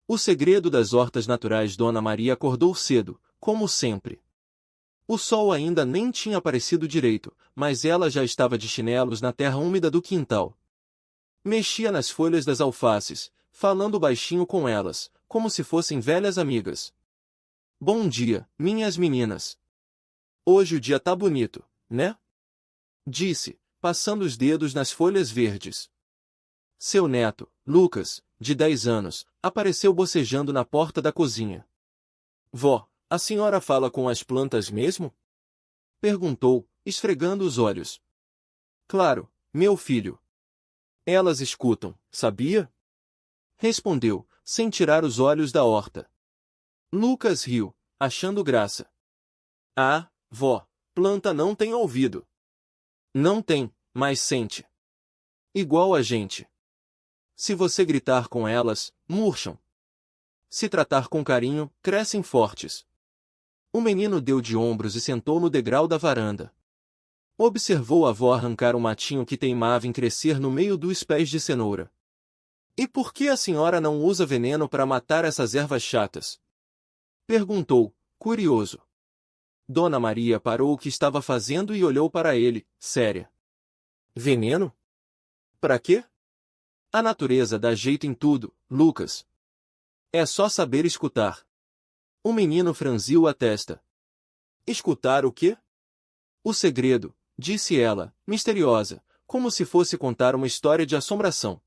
O segredo das hortas naturais. Dona Maria acordou cedo, como sempre. O sol ainda nem tinha aparecido direito, mas ela já estava de chinelos na terra úmida do quintal. Mexia nas folhas das alfaces, falando baixinho com elas, como se fossem velhas amigas. Bom dia, minhas meninas. Hoje o dia tá bonito, né? Disse, passando os dedos nas folhas verdes. Seu neto, Lucas, de 10 anos, apareceu bocejando na porta da cozinha. Vó, a senhora fala com as plantas mesmo? Perguntou, esfregando os olhos. Claro, meu filho. Elas escutam, sabia? Respondeu, sem tirar os olhos da horta. Lucas riu, achando graça. Ah, vó, planta não tem ouvido. Não tem, mas sente. Igual a gente. Se você gritar com elas, murcham. Se tratar com carinho, crescem fortes. O menino deu de ombros e sentou no degrau da varanda. Observou a avó arrancar um matinho que teimava em crescer no meio dos pés de cenoura. E por que a senhora não usa veneno para matar essas ervas chatas? Perguntou, curioso. Dona Maria parou o que estava fazendo e olhou para ele, séria. Veneno? Para quê? A natureza dá jeito em tudo, Lucas. É só saber escutar. O menino franziu a testa. Escutar o quê? O segredo, disse ela, misteriosa, como se fosse contar uma história de assombração.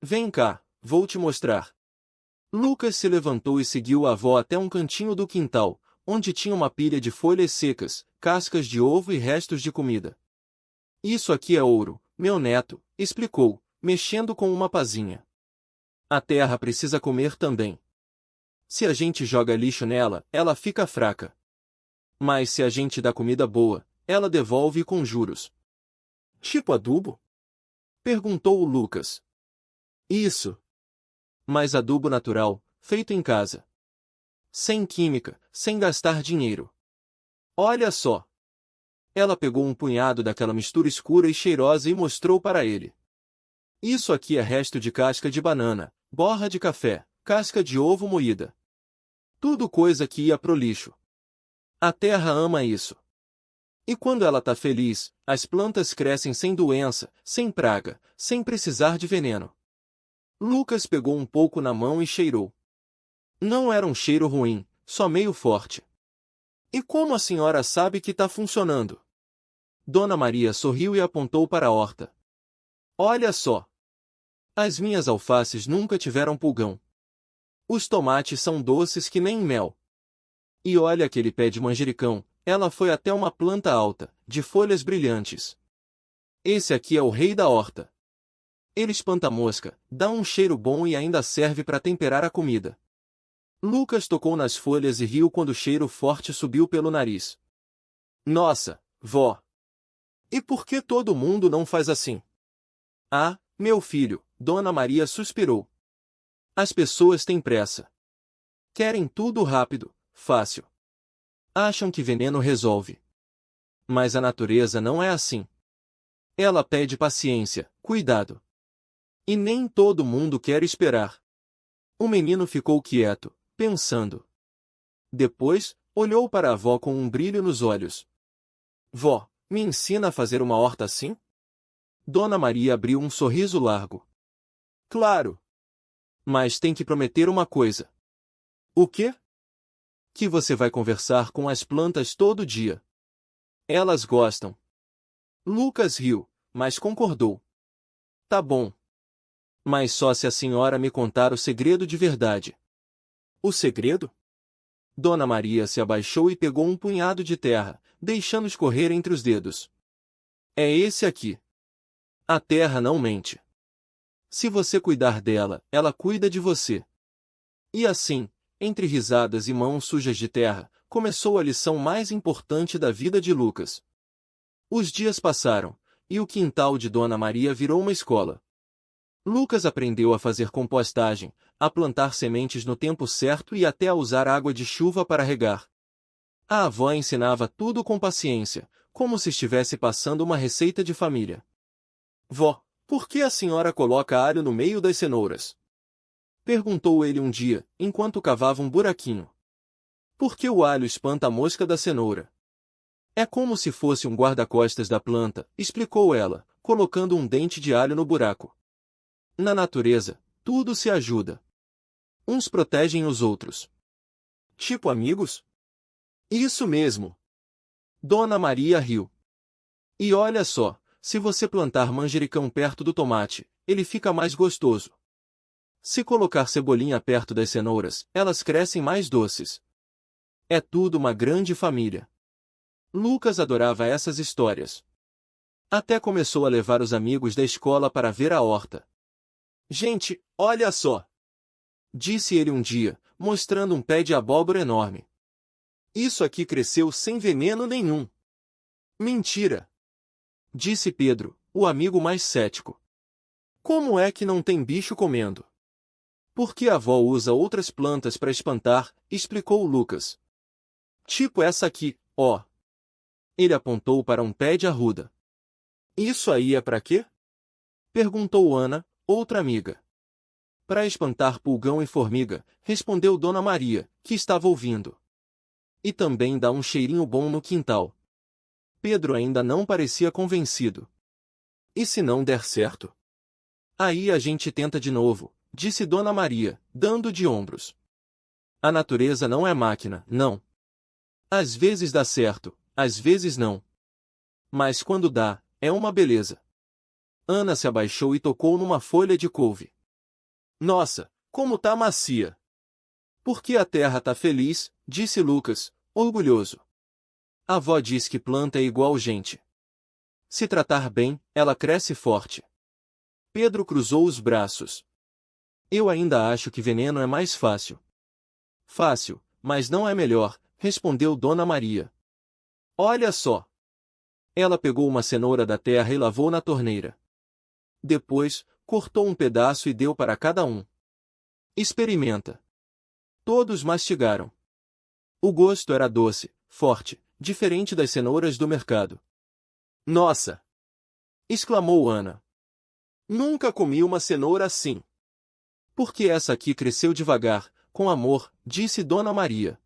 Vem cá, vou te mostrar. Lucas se levantou e seguiu a avó até um cantinho do quintal, onde tinha uma pilha de folhas secas, cascas de ovo e restos de comida. Isso aqui é ouro, meu neto, explicou, mexendo com uma pazinha. A terra precisa comer também. Se a gente joga lixo nela, ela fica fraca. Mas se a gente dá comida boa, ela devolve com juros. Tipo adubo? Perguntou o Lucas. Isso. Mas adubo natural, feito em casa. Sem química, sem gastar dinheiro. Olha só. Ela pegou um punhado daquela mistura escura e cheirosa e mostrou para ele. Isso aqui é resto de casca de banana, borra de café, casca de ovo moída. Tudo coisa que ia pro lixo. A terra ama isso. E quando ela tá feliz, as plantas crescem sem doença, sem praga, sem precisar de veneno. Lucas pegou um pouco na mão e cheirou. Não era um cheiro ruim, só meio forte. E como a senhora sabe que tá funcionando? Dona Maria sorriu e apontou para a horta. Olha só. As minhas alfaces nunca tiveram pulgão. Os tomates são doces que nem mel. E olha aquele pé de manjericão, ela foi até uma planta alta, de folhas brilhantes. Esse aqui é o rei da horta. Ele espanta mosca, dá um cheiro bom e ainda serve para temperar a comida. Lucas tocou nas folhas e riu quando o cheiro forte subiu pelo nariz. Nossa, vó! E por que todo mundo não faz assim? Ah, meu filho, Dona Maria suspirou. As pessoas têm pressa. Querem tudo rápido, fácil. Acham que veneno resolve. Mas a natureza não é assim. Ela pede paciência, cuidado. E nem todo mundo quer esperar. O menino ficou quieto, pensando. Depois, olhou para a avó com um brilho nos olhos. Vó, me ensina a fazer uma horta assim? Dona Maria abriu um sorriso largo. Claro. Mas tem que prometer uma coisa. O quê? Que você vai conversar com as plantas todo dia. Elas gostam. Lucas riu, mas concordou. Tá bom. Mas só se a senhora me contar o segredo de verdade. O segredo? Dona Maria se abaixou e pegou um punhado de terra, deixando escorrer entre os dedos. É esse aqui. A terra não mente. Se você cuidar dela, ela cuida de você. E assim, entre risadas e mãos sujas de terra, começou a lição mais importante da vida de Lucas. Os dias passaram, e o quintal de Dona Maria virou uma escola. Lucas aprendeu a fazer compostagem, a plantar sementes no tempo certo e até a usar água de chuva para regar. A avó ensinava tudo com paciência, como se estivesse passando uma receita de família. Vó, por que a senhora coloca alho no meio das cenouras? Perguntou ele um dia, enquanto cavava um buraquinho. Por que o alho espanta a mosca da cenoura? É como se fosse um guarda-costas da planta, explicou ela, colocando um dente de alho no buraco. Na natureza, tudo se ajuda. Uns protegem os outros. Tipo amigos? Isso mesmo. Dona Maria riu. E olha só, se você plantar manjericão perto do tomate, ele fica mais gostoso. Se colocar cebolinha perto das cenouras, elas crescem mais doces. É tudo uma grande família. Lucas adorava essas histórias. Até começou a levar os amigos da escola para ver a horta. Gente, olha só! Disse ele um dia, mostrando um pé de abóbora enorme. Isso aqui cresceu sem veneno nenhum. Mentira! Disse Pedro, o amigo mais cético. Como é que não tem bicho comendo? Porque a avó usa outras plantas para espantar, explicou Lucas. Tipo essa aqui, ó. Ele apontou para um pé de arruda. Isso aí é para quê? Perguntou Ana, outra amiga. Para espantar pulgão e formiga, respondeu Dona Maria, que estava ouvindo. E também dá um cheirinho bom no quintal. Pedro ainda não parecia convencido. E se não der certo? Aí a gente tenta de novo, disse Dona Maria, dando de ombros. A natureza não é máquina, não. Às vezes dá certo, às vezes não. Mas quando dá, é uma beleza. Ana se abaixou e tocou numa folha de couve. Nossa, como tá macia! Porque a terra tá feliz, disse Lucas, orgulhoso. A avó diz que planta é igual gente. Se tratar bem, ela cresce forte. Pedro cruzou os braços. Eu ainda acho que veneno é mais fácil. Fácil, mas não é melhor, respondeu Dona Maria. Olha só! Ela pegou uma cenoura da terra e lavou na torneira. Depois, cortou um pedaço e deu para cada um. Experimenta. Todos mastigaram. O gosto era doce, forte, diferente das cenouras do mercado. Nossa! Exclamou Ana. Nunca comi uma cenoura assim. Porque essa aqui cresceu devagar, com amor, disse Dona Maria.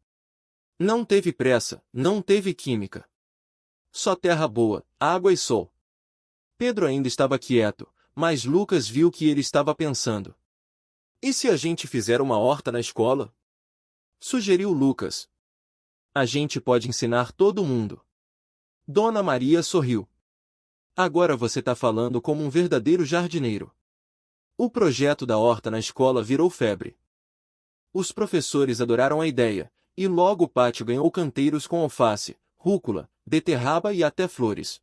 Não teve pressa, não teve química. Só terra boa, água e sol. Pedro ainda estava quieto, mas Lucas viu que ele estava pensando. E se a gente fizer uma horta na escola? Sugeriu Lucas. A gente pode ensinar todo mundo. Dona Maria sorriu. Agora você tá falando como um verdadeiro jardineiro. O projeto da horta na escola virou febre. Os professores adoraram a ideia, e logo o pátio ganhou canteiros com alface, rúcula, beterraba e até flores.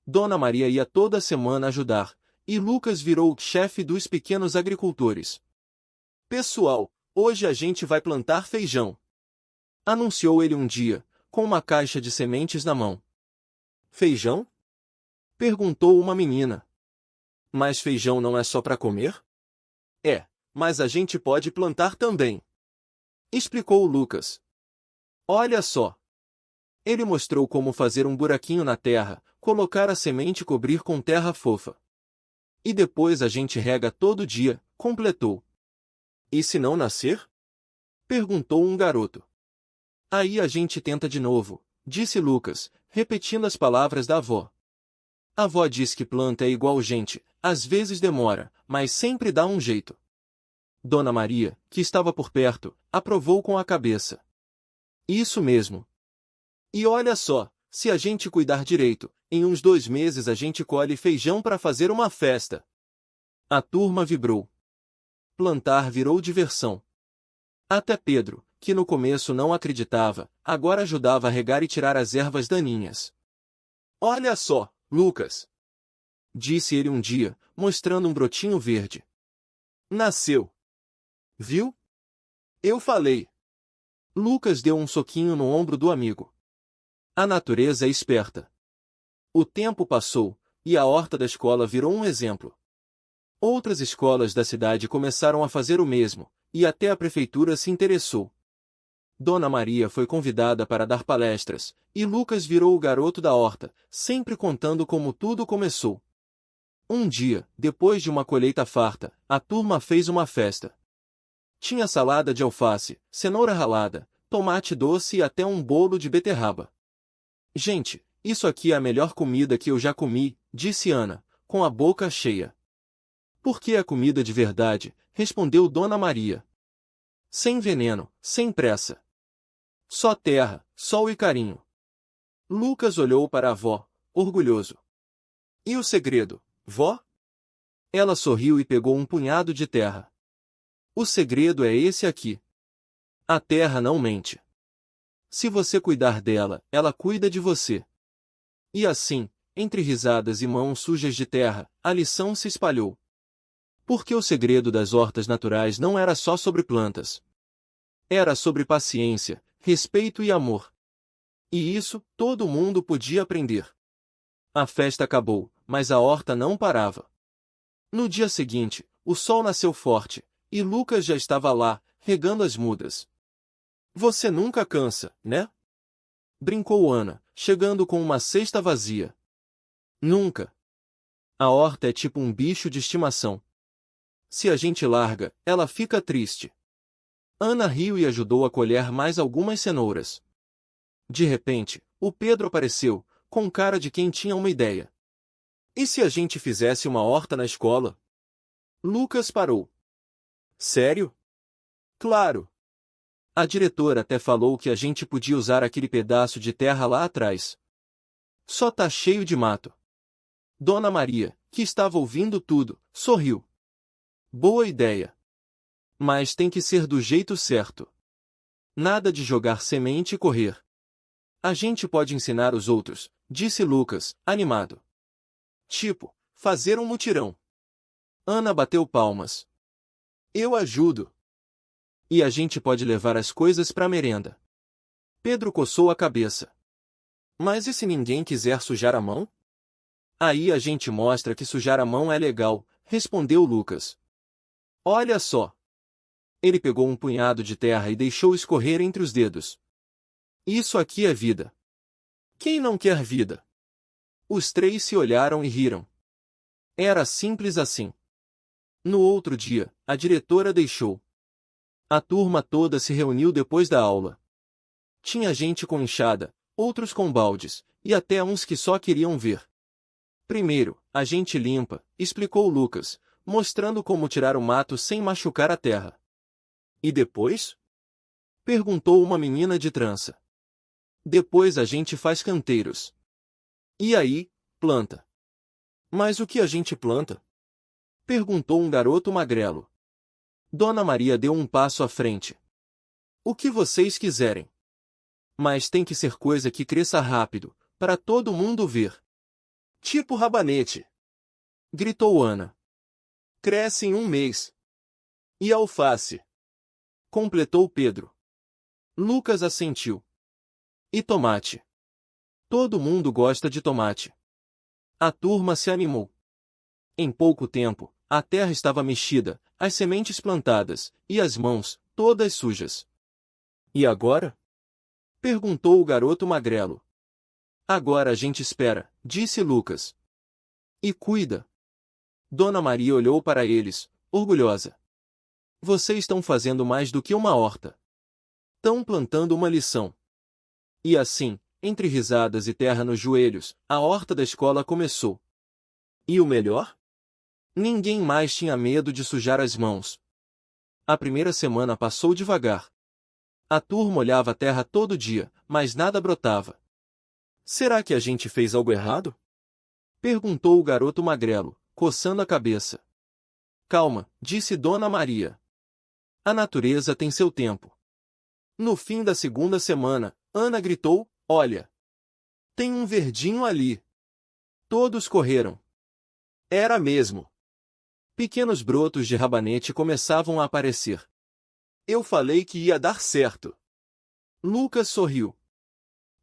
Dona Maria ia toda semana ajudar, e Lucas virou o chefe dos pequenos agricultores. Pessoal, hoje a gente vai plantar feijão. Anunciou ele um dia, com uma caixa de sementes na mão. Feijão? Perguntou uma menina. Mas feijão não é só para comer? É, mas a gente pode plantar também. Explicou Lucas. Olha só. Ele mostrou como fazer um buraquinho na terra, colocar a semente e cobrir com terra fofa. E depois a gente rega todo dia, completou. E se não nascer? Perguntou um garoto. Aí a gente tenta de novo, disse Lucas, repetindo as palavras da avó. A avó diz que planta é igual gente, às vezes demora, mas sempre dá um jeito. Dona Maria, que estava por perto, aprovou com a cabeça. Isso mesmo. E olha só, se a gente cuidar direito, em uns 2 meses a gente colhe feijão para fazer uma festa. A turma vibrou. Plantar virou diversão. Até Pedro, que no começo não acreditava, agora ajudava a regar e tirar as ervas daninhas. Olha só, Lucas! Disse ele um dia, mostrando um brotinho verde. Nasceu. Viu? Eu falei. Lucas deu um soquinho no ombro do amigo. A natureza é esperta. O tempo passou, e a horta da escola virou um exemplo. Outras escolas da cidade começaram a fazer o mesmo, e até a prefeitura se interessou. Dona Maria foi convidada para dar palestras, e Lucas virou o garoto da horta, sempre contando como tudo começou. Um dia, depois de uma colheita farta, a turma fez uma festa. Tinha salada de alface, cenoura ralada, tomate doce e até um bolo de beterraba. Gente, isso aqui é a melhor comida que eu já comi, disse Ana, com a boca cheia. Porque é comida de verdade, respondeu Dona Maria. Sem veneno, sem pressa. Só terra, sol e carinho. Lucas olhou para a avó, orgulhoso. E o segredo, vó? Ela sorriu e pegou um punhado de terra. O segredo é esse aqui. A terra não mente. Se você cuidar dela, ela cuida de você. E assim, entre risadas e mãos sujas de terra, a lição se espalhou. Porque o segredo das hortas naturais não era só sobre plantas. Era sobre paciência, respeito e amor. E isso, todo mundo podia aprender. A festa acabou, mas a horta não parava. No dia seguinte, o sol nasceu forte, e Lucas já estava lá, regando as mudas. Você nunca cansa, né? Brincou Ana, chegando com uma cesta vazia. Nunca. A horta é tipo um bicho de estimação. Se a gente larga, ela fica triste. Ana riu e ajudou a colher mais algumas cenouras. De repente, o Pedro apareceu, com cara de quem tinha uma ideia. E se a gente fizesse uma horta na escola? Lucas parou. Sério? Claro. A diretora até falou que a gente podia usar aquele pedaço de terra lá atrás. Só tá cheio de mato. Dona Maria, que estava ouvindo tudo, sorriu. Boa ideia. Mas tem que ser do jeito certo. Nada de jogar semente e correr. A gente pode ensinar os outros, disse Lucas, animado. Tipo, fazer um mutirão. Ana bateu palmas. Eu ajudo. E a gente pode levar as coisas para a merenda. Pedro coçou a cabeça. Mas e se ninguém quiser sujar a mão? Aí a gente mostra que sujar a mão é legal, respondeu Lucas. Olha só. Ele pegou um punhado de terra e deixou escorrer entre os dedos. Isso aqui é vida. Quem não quer vida? Os três se olharam e riram. Era simples assim. No outro dia, a diretora deixou. A turma toda se reuniu depois da aula. Tinha gente com enxada, outros com baldes, e até uns que só queriam ver. Primeiro, a gente limpa, explicou Lucas, mostrando como tirar o mato sem machucar a terra. E depois? Perguntou uma menina de trança. Depois a gente faz canteiros. E aí, planta. Mas o que a gente planta? Perguntou um garoto magrelo. Dona Maria deu um passo à frente. O que vocês quiserem. Mas tem que ser coisa que cresça rápido, para todo mundo ver. Tipo rabanete. Gritou Ana. Cresce em um mês. E alface. Completou Pedro. Lucas assentiu. E tomate. Todo mundo gosta de tomate. A turma se animou. Em pouco tempo, a terra estava mexida, as sementes plantadas, e as mãos, todas sujas. E agora? Perguntou o garoto magrelo. Agora a gente espera, disse Lucas. E cuida. Dona Maria olhou para eles, orgulhosa. Vocês estão fazendo mais do que uma horta. Estão plantando uma lição. E assim, entre risadas e terra nos joelhos, a horta da escola começou. E o melhor? Ninguém mais tinha medo de sujar as mãos. A primeira semana passou devagar. A turma olhava a terra todo dia, mas nada brotava. Será que a gente fez algo errado? Perguntou o garoto magrelo, coçando a cabeça. Calma, disse Dona Maria. A natureza tem seu tempo. No fim da segunda semana, Ana gritou, olha! Tem um verdinho ali. Todos correram. Era mesmo. Pequenos brotos de rabanete começavam a aparecer. Eu falei que ia dar certo. Lucas sorriu.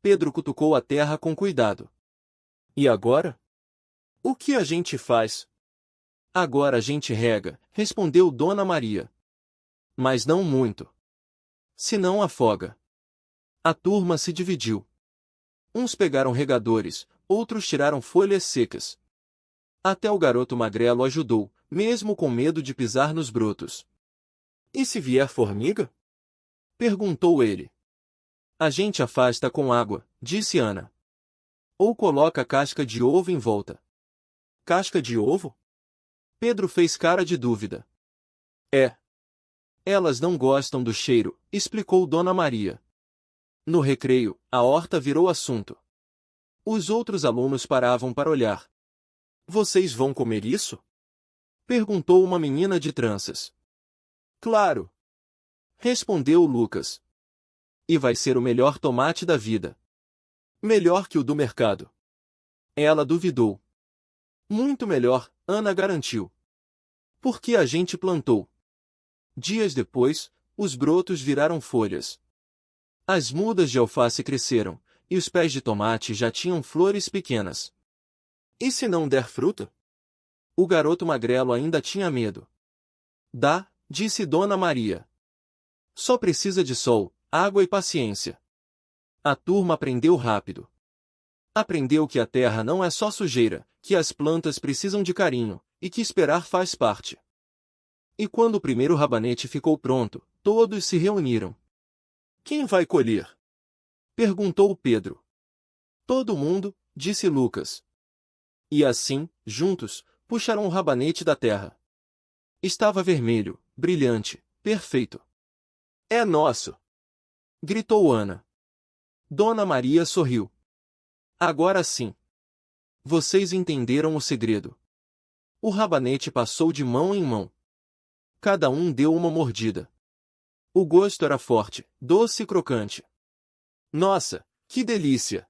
Pedro cutucou a terra com cuidado. E agora? O que a gente faz? Agora a gente rega, respondeu Dona Maria. Mas não muito. Senão afoga. A turma se dividiu. Uns pegaram regadores, outros tiraram folhas secas. Até o garoto magrelo ajudou, mesmo com medo de pisar nos brotos. E se vier formiga? Perguntou ele. A gente afasta com água, disse Ana. Ou coloca casca de ovo em volta. Casca de ovo? Pedro fez cara de dúvida. É. Elas não gostam do cheiro, explicou Dona Maria. No recreio, a horta virou assunto. Os outros alunos paravam para olhar. Vocês vão comer isso? Perguntou uma menina de tranças. Claro. Respondeu Lucas. E vai ser o melhor tomate da vida. Melhor que o do mercado. Ela duvidou. Muito melhor, Ana garantiu. Porque a gente plantou. Dias depois, os brotos viraram folhas. As mudas de alface cresceram, e os pés de tomate já tinham flores pequenas. E se não der fruta? O garoto magrelo ainda tinha medo. Dá, disse Dona Maria. Só precisa de sol, água e paciência. A turma aprendeu rápido. Aprendeu que a terra não é só sujeira, que as plantas precisam de carinho, e que esperar faz parte. E quando o primeiro rabanete ficou pronto, todos se reuniram. Quem vai colher? Perguntou Pedro. Todo mundo, disse Lucas. E assim, juntos, puxaram o rabanete da terra. Estava vermelho, brilhante, perfeito. É nosso! Gritou Ana. Dona Maria sorriu. Agora sim. Vocês entenderam o segredo. O rabanete passou de mão em mão. Cada um deu uma mordida. O gosto era forte, doce e crocante. Nossa, que delícia!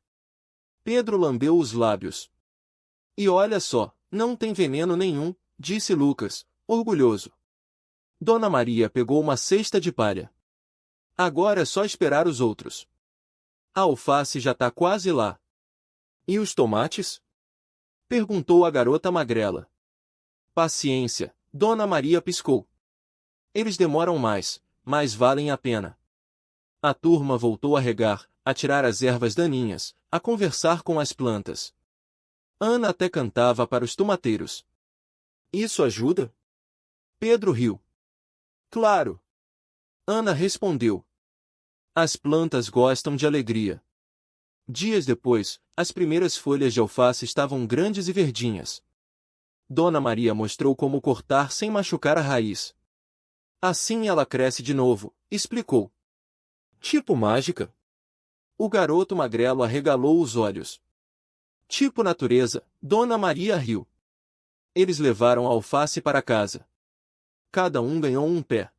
Pedro lambeu os lábios. E olha só, não tem veneno nenhum, disse Lucas, orgulhoso. Dona Maria pegou uma cesta de palha. Agora é só esperar os outros. A alface já tá quase lá. E os tomates? Perguntou a garota magrela. Paciência, Dona Maria piscou. Eles demoram mais, mas valem a pena. A turma voltou a regar, a tirar as ervas daninhas, a conversar com as plantas. Ana até cantava para os tomateiros. Isso ajuda? Pedro riu. Claro. Ana respondeu. As plantas gostam de alegria. Dias depois, as primeiras folhas de alface estavam grandes e verdinhas. Dona Maria mostrou como cortar sem machucar a raiz. Assim ela cresce de novo, explicou. Tipo mágica? O garoto magrelo arregalou os olhos. Tipo natureza, Dona Maria riu. Eles levaram a alface para casa. Cada um ganhou um pé.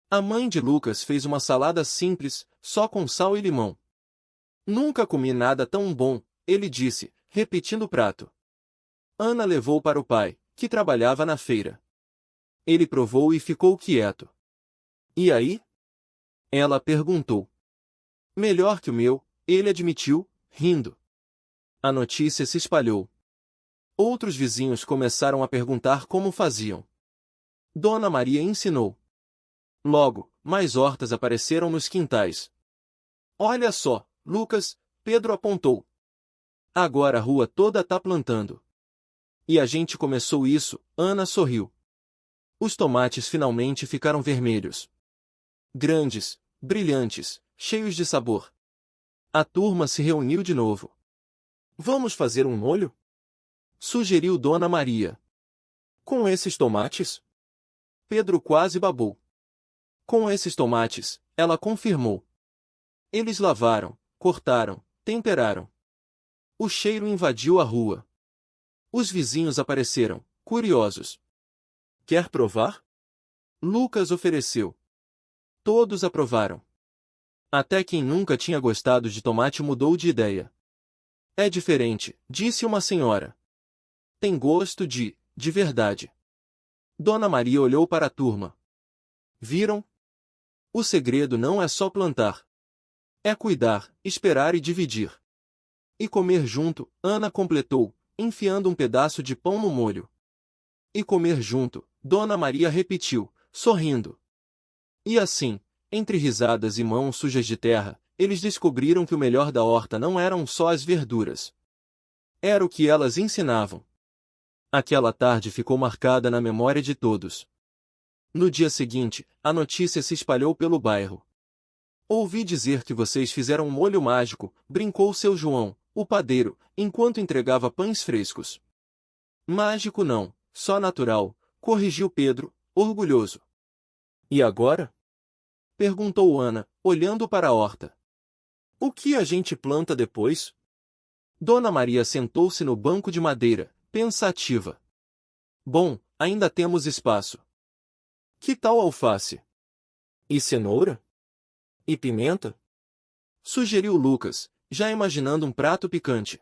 A mãe de Lucas fez uma salada simples, só com sal e limão. Nunca comi nada tão bom, ele disse, repetindo o prato. Ana levou para o pai, que trabalhava na feira. Ele provou e ficou quieto. E aí? Ela perguntou. Melhor que o meu, ele admitiu, rindo. A notícia se espalhou. Outros vizinhos começaram a perguntar como faziam. Dona Maria ensinou. Logo, mais hortas apareceram nos quintais. Olha só, Lucas, Pedro apontou. Agora a rua toda tá plantando. E a gente começou isso, Ana sorriu. Os tomates finalmente ficaram vermelhos. Grandes, brilhantes, cheios de sabor. A turma se reuniu de novo. Vamos fazer um molho? Sugeriu Dona Maria. Com esses tomates? Pedro quase babou. Com esses tomates, ela confirmou. Eles lavaram, cortaram, temperaram. O cheiro invadiu a rua. Os vizinhos apareceram, curiosos. Quer provar? Lucas ofereceu. Todos aprovaram. Até quem nunca tinha gostado de tomate mudou de ideia. É diferente, disse uma senhora. Tem gosto de verdade. Dona Maria olhou para a turma. Viram? O segredo não é só plantar. É cuidar, esperar e dividir. E comer junto, Ana completou, enfiando um pedaço de pão no molho. E comer junto, Dona Maria repetiu, sorrindo. E assim, entre risadas e mãos sujas de terra, eles descobriram que o melhor da horta não eram só as verduras. Era o que elas ensinavam. Aquela tarde ficou marcada na memória de todos. No dia seguinte, a notícia se espalhou pelo bairro. Ouvi dizer que vocês fizeram um molho mágico, brincou seu João, o padeiro, enquanto entregava pães frescos. Mágico não, só natural, corrigiu Pedro, orgulhoso. E agora? Perguntou Ana, olhando para a horta. O que a gente planta depois? Dona Maria sentou-se no banco de madeira, pensativa. Bom, ainda temos espaço. Que tal alface? E cenoura? E pimenta? Sugeriu Lucas, já imaginando um prato picante.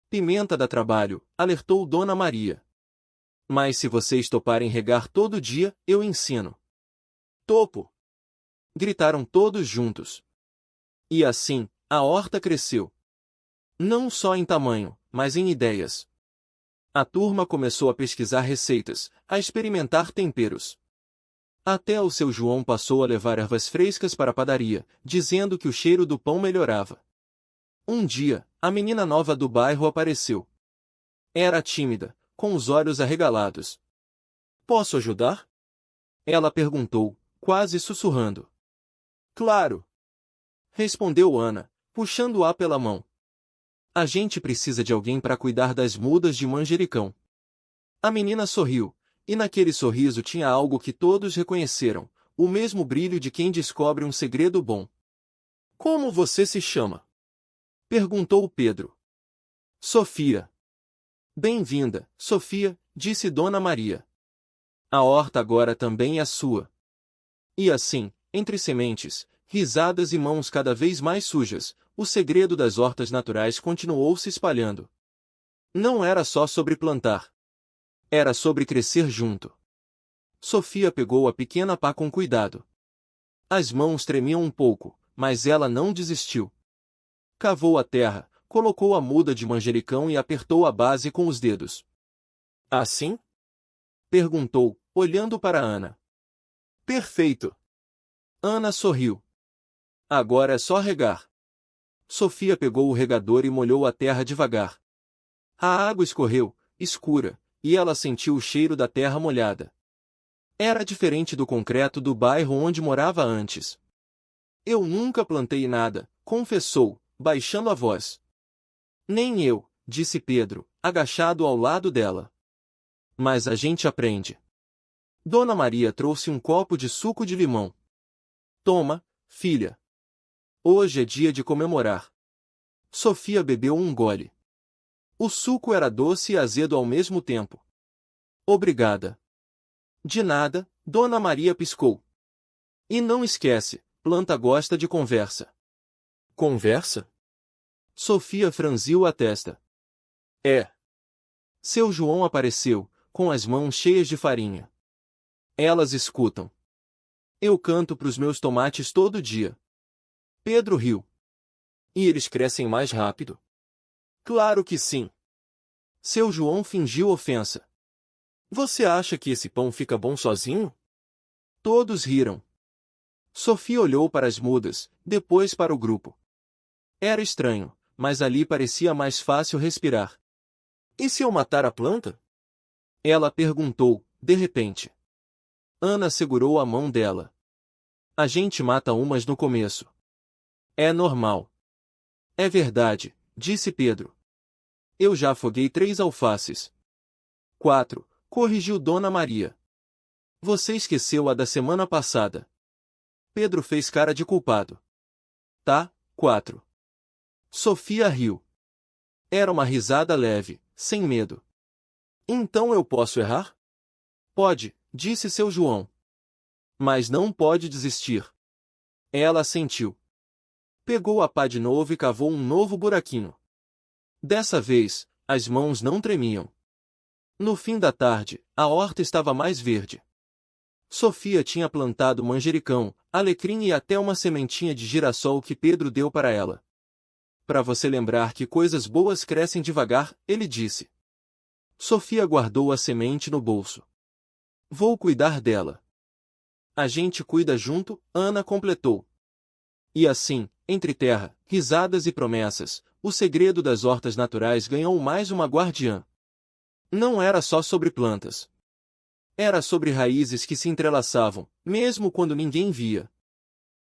Pimenta dá trabalho, alertou Dona Maria. Mas se vocês toparem regar todo dia, eu ensino. Topo! Gritaram todos juntos. E assim, a horta cresceu. Não só em tamanho, mas em ideias. A turma começou a pesquisar receitas, a experimentar temperos. Até o seu João passou a levar ervas frescas para a padaria, dizendo que o cheiro do pão melhorava. Um dia, a menina nova do bairro apareceu. Era tímida, com os olhos arregalados. Posso ajudar? Ela perguntou, quase sussurrando. Claro! Respondeu Ana, puxando-a pela mão. A gente precisa de alguém para cuidar das mudas de manjericão. A menina sorriu, e naquele sorriso tinha algo que todos reconheceram, o mesmo brilho de quem descobre um segredo bom. Como você se chama? Perguntou Pedro. Sofia. Bem-vinda, Sofia, disse Dona Maria. A horta agora também é sua. E assim, entre sementes, risadas e mãos cada vez mais sujas, o segredo das hortas naturais continuou se espalhando. Não era só sobre plantar. Era sobre crescer junto. Sofia pegou a pequena pá com cuidado. As mãos tremiam um pouco, mas ela não desistiu. Cavou a terra, colocou a muda de manjericão e apertou a base com os dedos. Assim? Perguntou, olhando para Ana. Perfeito! Ana sorriu. Agora é só regar. Sofia pegou o regador e molhou a terra devagar. A água escorreu, escura, e ela sentiu o cheiro da terra molhada. Era diferente do concreto do bairro onde morava antes. Eu nunca plantei nada, confessou, baixando a voz. Nem eu, disse Pedro, agachado ao lado dela. Mas a gente aprende. Dona Maria trouxe um copo de suco de limão. Toma, filha. Hoje é dia de comemorar. Sofia bebeu um gole. O suco era doce e azedo ao mesmo tempo. Obrigada. De nada, Dona Maria piscou. E não esquece, planta gosta de conversa. Conversa? Sofia franziu a testa. É. Seu João apareceu, com as mãos cheias de farinha. Elas escutam. Eu canto pros meus tomates todo dia. Pedro riu. E eles crescem mais rápido? Claro que sim. Seu João fingiu ofensa. Você acha que esse pão fica bom sozinho? Todos riram. Sofia olhou para as mudas, depois para o grupo. Era estranho, mas ali parecia mais fácil respirar. E se eu matar a planta? Ela perguntou, de repente. Ana segurou a mão dela. A gente mata umas no começo. É normal. É verdade, disse Pedro. Eu já afoguei 3 alfaces. 4, corrigiu Dona Maria. Você esqueceu a da semana passada. Pedro fez cara de culpado. Tá, 4. Sofia riu. Era uma risada leve, sem medo. Então eu posso errar? Pode, disse seu João. Mas não pode desistir. Ela assentiu. Pegou a pá de novo e cavou um novo buraquinho. Dessa vez, as mãos não tremiam. No fim da tarde, a horta estava mais verde. Sofia tinha plantado manjericão, alecrim e até uma sementinha de girassol que Pedro deu para ela. Para você lembrar que coisas boas crescem devagar, ele disse. Sofia guardou a semente no bolso. Vou cuidar dela. A gente cuida junto, Ana completou. E assim, entre terra, risadas e promessas, o segredo das hortas naturais ganhou mais uma guardiã. Não era só sobre plantas. Era sobre raízes que se entrelaçavam, mesmo quando ninguém via.